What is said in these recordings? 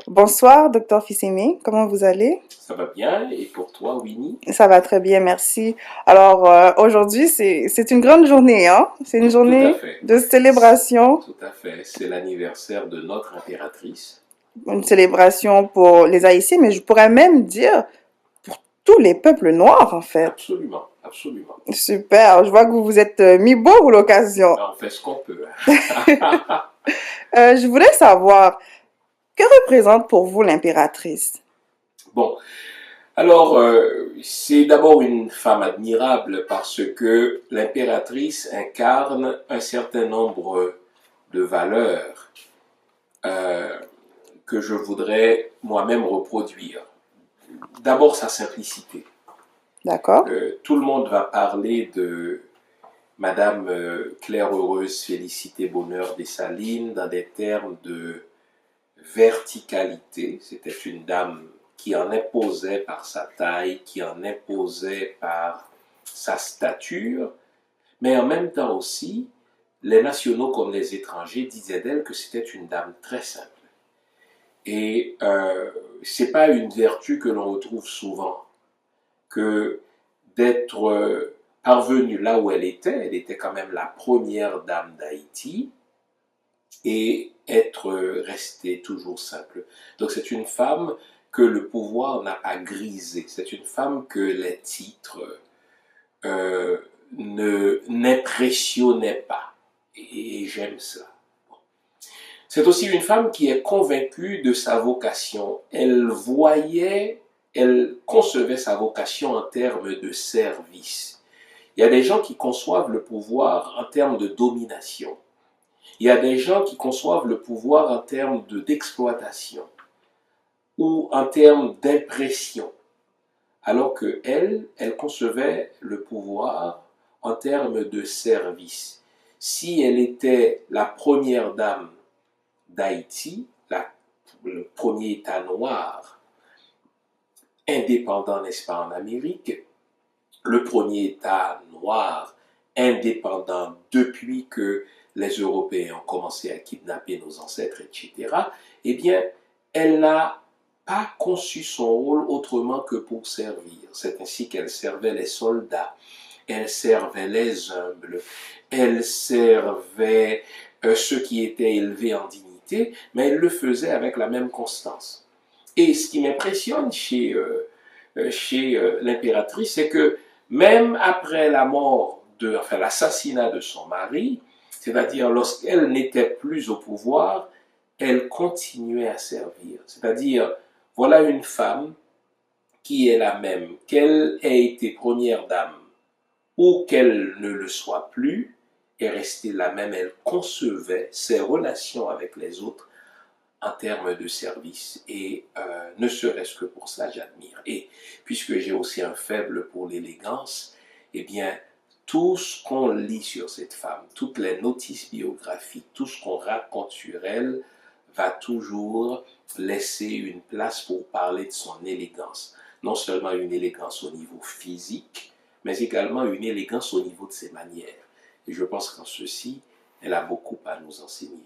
Bonsoir, docteur Fissemi. Comment vous allez? Ça va bien, et pour toi, Winnie? Ça va très bien, merci. Alors, aujourd'hui, c'est une grande journée, hein? C'est une Tout à journée fait. de célébration, Tout à fait. C'est l'anniversaire de notre impératrice. une célébration pour les Haïtiens, mais je pourrais même dire tous les peuples noirs, en fait. Absolument, absolument. Super. Je vois que vous vous êtes mis beau pour l'occasion. On fait ce qu'on peut, hein. Je voulais savoir, que représente pour vous l'impératrice? Bon, alors, c'est d'abord une femme admirable parce que l'impératrice incarne un certain nombre de valeurs euh, que je voudrais moi-même reproduire. D'abord, sa simplicité. D'accord? Tout le monde va parler de Madame Claire Heureuse Félicité Bonheur Dessalines dans des termes de verticalité. C'était une dame qui en imposait par sa taille, qui en imposait par sa stature, mais en même temps aussi, les nationaux comme les étrangers disaient d'elle que c'était une dame très simple. Et c'est pas une vertu que l'on retrouve souvent, que d'être parvenue là où elle était quand même la première dame d'Haïti, et être restée toujours simple. Donc c'est une femme que le pouvoir n'a pas grisée, c'est une femme que les titres n'impressionnaient pas, et j'aime ça. C'est aussi une femme qui est convaincue de sa vocation. Elle concevait sa vocation en termes de service. Il y a des gens qui conçoivent le pouvoir en termes de domination. Il y a des gens qui conçoivent le pouvoir en termes d'exploitation ou en termes d'impression, alors que elle concevait le pouvoir en termes de service. Si elle était la première dame d'Haïti, le premier État noir indépendant, n'est-ce pas, en Amérique, le premier État noir indépendant depuis que les Européens ont commencé à kidnapper nos ancêtres, etc., eh bien, elle n'a pas conçu son rôle autrement que pour servir. C'est ainsi qu'elle servait les soldats, elle servait les humbles, elle servait ceux qui étaient élevés en dignité, mais elle le faisait avec la même constance. Et ce qui m'impressionne chez l'impératrice, c'est que même après la mort, enfin l'assassinat de son mari, c'est-à-dire lorsqu'elle n'était plus au pouvoir, elle continuait à servir. C'est-à-dire, voilà une femme qui est la même, qu'elle ait été première dame ou qu'elle ne le soit plus, est restée la même. Elle concevait ses relations avec les autres en termes de service. Et ne serait-ce que pour ça, j'admire. Et puisque j'ai aussi un faible pour l'élégance, eh bien, tout ce qu'on lit sur cette femme, toutes les notices biographiques, tout ce qu'on raconte sur elle, va toujours laisser une place pour parler de son élégance. Non seulement une élégance au niveau physique, mais également une élégance au niveau de ses manières. Et je pense qu'en ceci, elle a beaucoup à nous enseigner.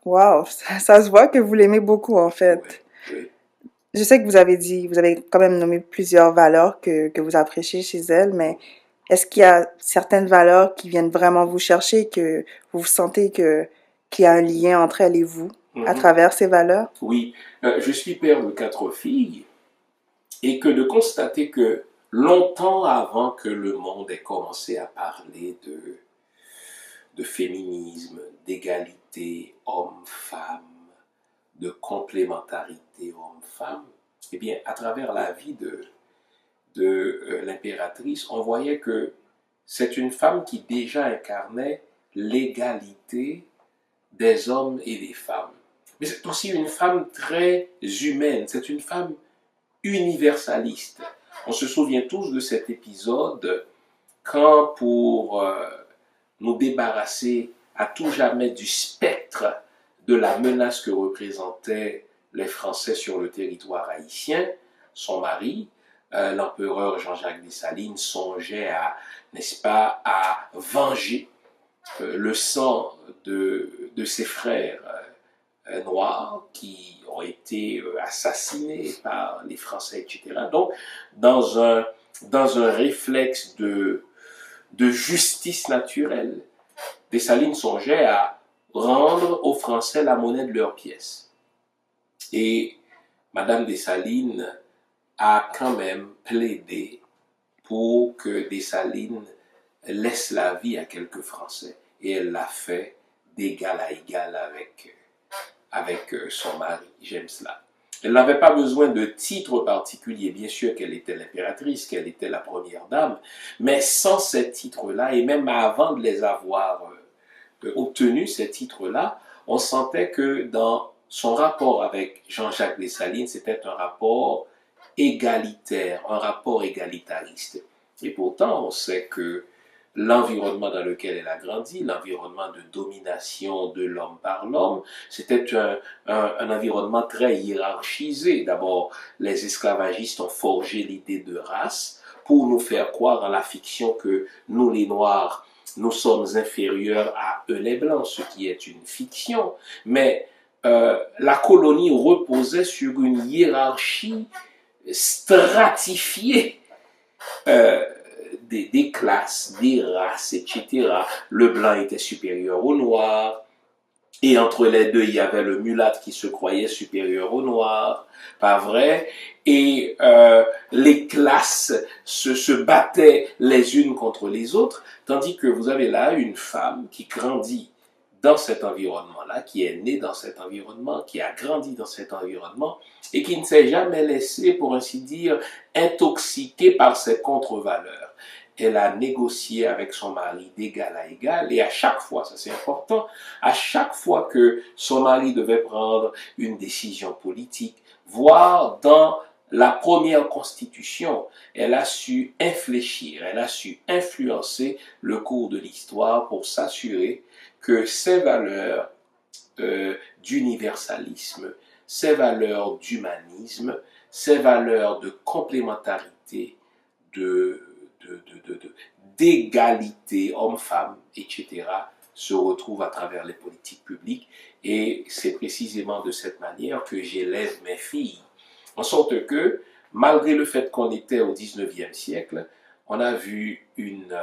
Waouh, ça se voit que vous l'aimez beaucoup, en Oui, fait. oui. Je sais que vous avez quand même nommé plusieurs valeurs que vous appréciez chez elle, mais est-ce qu'il y a certaines valeurs qui viennent vraiment vous chercher, que vous sentez qu'il y a un lien entre elle et vous à Mhm. travers ces valeurs? Oui, je suis père de 4 filles et que de constater que longtemps avant que le monde ait commencé à parler de féminisme, d'égalité homme-femme, de complémentarité homme-femme, eh bien, à travers la vie de l'impératrice, on voyait que c'est une femme qui déjà incarnait l'égalité des hommes et des femmes. Mais c'est aussi une femme très humaine, c'est une femme universaliste. On se souvient tous de cet épisode quand, pour nous débarrasser à tout jamais du spectre de la menace que représentaient les Français sur le territoire haïtien, son mari, l'empereur Jean-Jacques Dessalines, songeait à, n'est-ce pas, à venger le sang de ses frères noirs qui ont été assassinés par les Français, etc. Donc, dans un, dans un réflexe de justice naturelle, Dessalines songeait à rendre aux Français la monnaie de leur pièce. Et Madame Dessalines a quand même plaidé pour que Dessalines laisse la vie à quelques Français. Et elle l'a fait d'égal à égal avec son mari. J'aime cela. Elle n'avait pas besoin de titre particulier. Bien sûr qu'elle était l'impératrice, qu'elle était la première dame, mais sans ces titres-là, et même avant de les avoir obtenu ces titres-là, on sentait que dans son rapport avec Jean-Jacques Dessalines, c'était un rapport égalitaire, un rapport égalitariste. Et pourtant, on sait que l'environnement dans lequel elle a grandi, l'environnement de domination de l'homme par l'homme, c'était un environnement très hiérarchisé. D'abord, les esclavagistes ont forgé l'idée de race pour nous faire croire en la fiction que nous, les Noirs, nous sommes inférieurs à eux les Blancs, ce qui est une fiction. Mais la colonie reposait sur une hiérarchie stratifiée des classes, des races, etc. Le blanc était supérieur au noir, et entre les deux, il y avait le mulâtre qui se croyait supérieur au noir, pas vrai? Et les classes se battaient les unes contre les autres, tandis que vous avez là une femme qui grandit dans cet environnement-là, qui est née dans cet environnement, qui a grandi dans cet environnement, et qui ne s'est jamais laissée, pour ainsi dire, intoxiquer par ses contre-valeurs. Elle a négocié avec son mari d'égal à égal, et à chaque fois, ça c'est important, à chaque fois que son mari devait prendre une décision politique, voire dans la première constitution, elle a su infléchir, elle a su influencer le cours de l'histoire pour s'assurer que ces valeurs d'universalisme, ces valeurs d'humanisme, ces valeurs de complémentarité, de, d'égalité homme-femme, etc., se retrouvent à travers les politiques publiques. Et c'est précisément de cette manière que j'élève mes filles. En sorte que, malgré le fait qu'on était au 19e siècle, on a vu une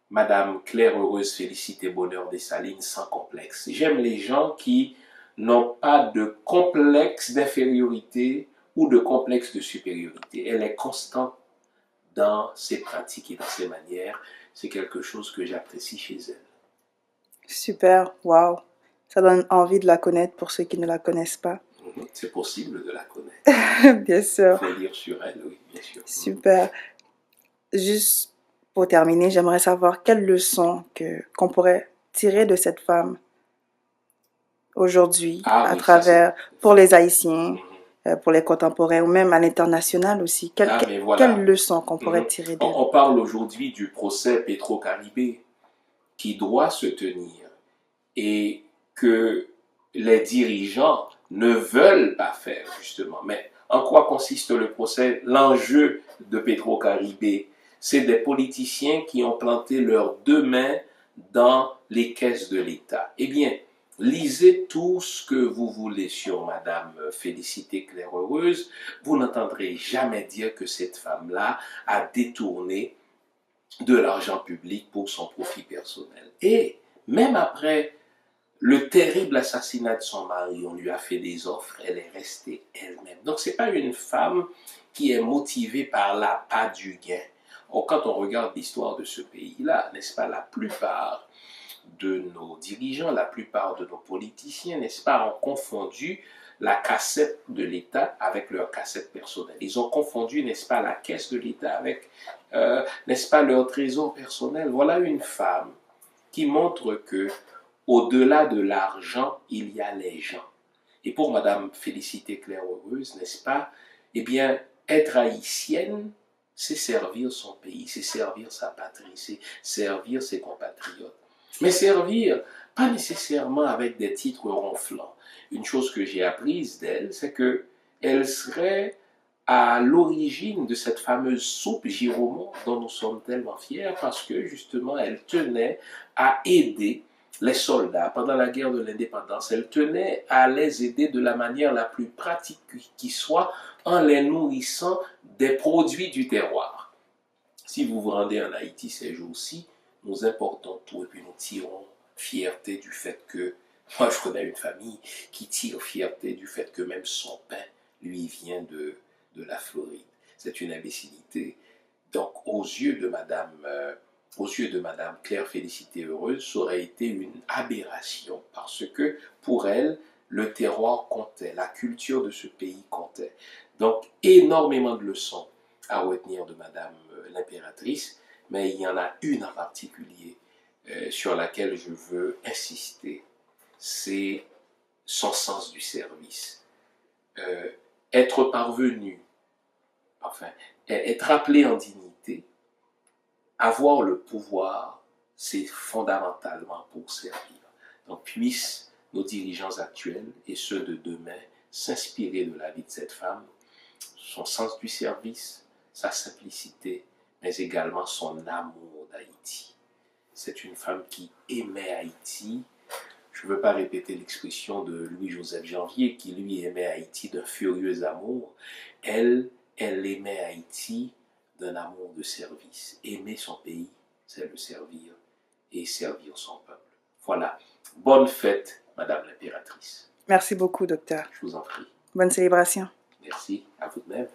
Madame Claire Heureuse Félicité Bonheur Dessalines sans complexe. J'aime les gens qui n'ont pas de complexe d'infériorité ou de complexe de supériorité. Elle est constante dans ses pratiques et dans ses manières. C'est quelque chose que j'apprécie chez elle. Super, wow. Ça donne envie de la connaître pour ceux qui ne la connaissent pas. C'est possible de la connaître. Bien sûr. Il faut lire sur elle, oui, bien sûr. Super. Juste pour terminer, j'aimerais savoir quelle leçon qu'on pourrait tirer de cette femme aujourd'hui, à travers, pour les Haïtiens, pour les contemporains ou même à l'international aussi. Quelle leçon qu'on pourrait tirer d'elle? On parle aujourd'hui du procès Petro-Caribé qui doit se tenir et que les dirigeants ne veulent pas faire, justement. Mais en quoi consiste le procès? L'enjeu de Petro-Caribé, c'est des politiciens qui ont planté leurs deux mains dans les caisses de l'État. Eh bien, lisez tout ce que vous voulez sur Madame Félicité Claire Heureuse, vous n'entendrez jamais dire que cette femme-là a détourné de l'argent public pour son profit personnel. Et même après le terrible assassinat de son mari, on lui a fait des offres, elle est restée elle-même. Donc ce n'est pas une femme qui est motivée par l'appât du gain. Or, quand on regarde l'histoire de ce pays-là, n'est-ce pas, la plupart de nos dirigeants, la plupart de nos politiciens, n'est-ce pas, ont confondu la cassette de l'État avec leur cassette personnelle. Ils ont confondu, n'est-ce pas, la caisse de l'État avec, n'est-ce pas, leur trésor personnel. Voilà une femme qui montre que au-delà de l'argent, il y a les gens. Et pour Madame Félicité Claire Heureuse, n'est-ce pas, eh bien, être haïtienne, c'est servir son pays, c'est servir sa patrie, c'est servir ses compatriotes. Mais servir, pas nécessairement avec des titres ronflants. Une chose que j'ai apprise d'elle, c'est qu'elle serait à l'origine de cette fameuse soupe Giromont dont nous sommes tellement fiers parce que justement elle tenait à aider les soldats pendant la guerre de l'indépendance, elle tenait à les aider de la manière la plus pratique qui soit en les nourrissant des produits du terroir. Si vous vous rendez en Haïti ces jours-ci, nous importons tout et puis nous tirons fierté du fait que, moi je connais une famille qui tire fierté du fait que même son pain, lui, vient de la Floride. C'est une imbécilité. Donc aux yeux de Madame Claire Félicité Heureuse, ça aurait été une aberration parce que pour elle, le terroir comptait, la culture de ce pays comptait. Donc énormément de leçons à retenir de Madame l'impératrice, mais il y en a une en particulier sur laquelle je veux insister, c'est son sens du service. Être parvenu, enfin, être appelé en dignité, avoir le pouvoir, c'est fondamentalement pour servir. Donc, puissent nos dirigeants actuels et ceux de demain s'inspirer de la vie de cette femme, son sens du service, sa simplicité, mais également son amour d'Haïti. C'est une femme qui aimait Haïti. Je ne veux pas répéter l'expression de Louis-Joseph Janvier, qui lui aimait Haïti d'un furieux amour. Elle aimait Haïti d'un amour de service. Aimer son pays, c'est le servir et servir son peuple. Voilà. Bonne fête, Madame l'impératrice. Merci beaucoup, docteur. Je vous en prie. Bonne célébration. Merci, à vous de même.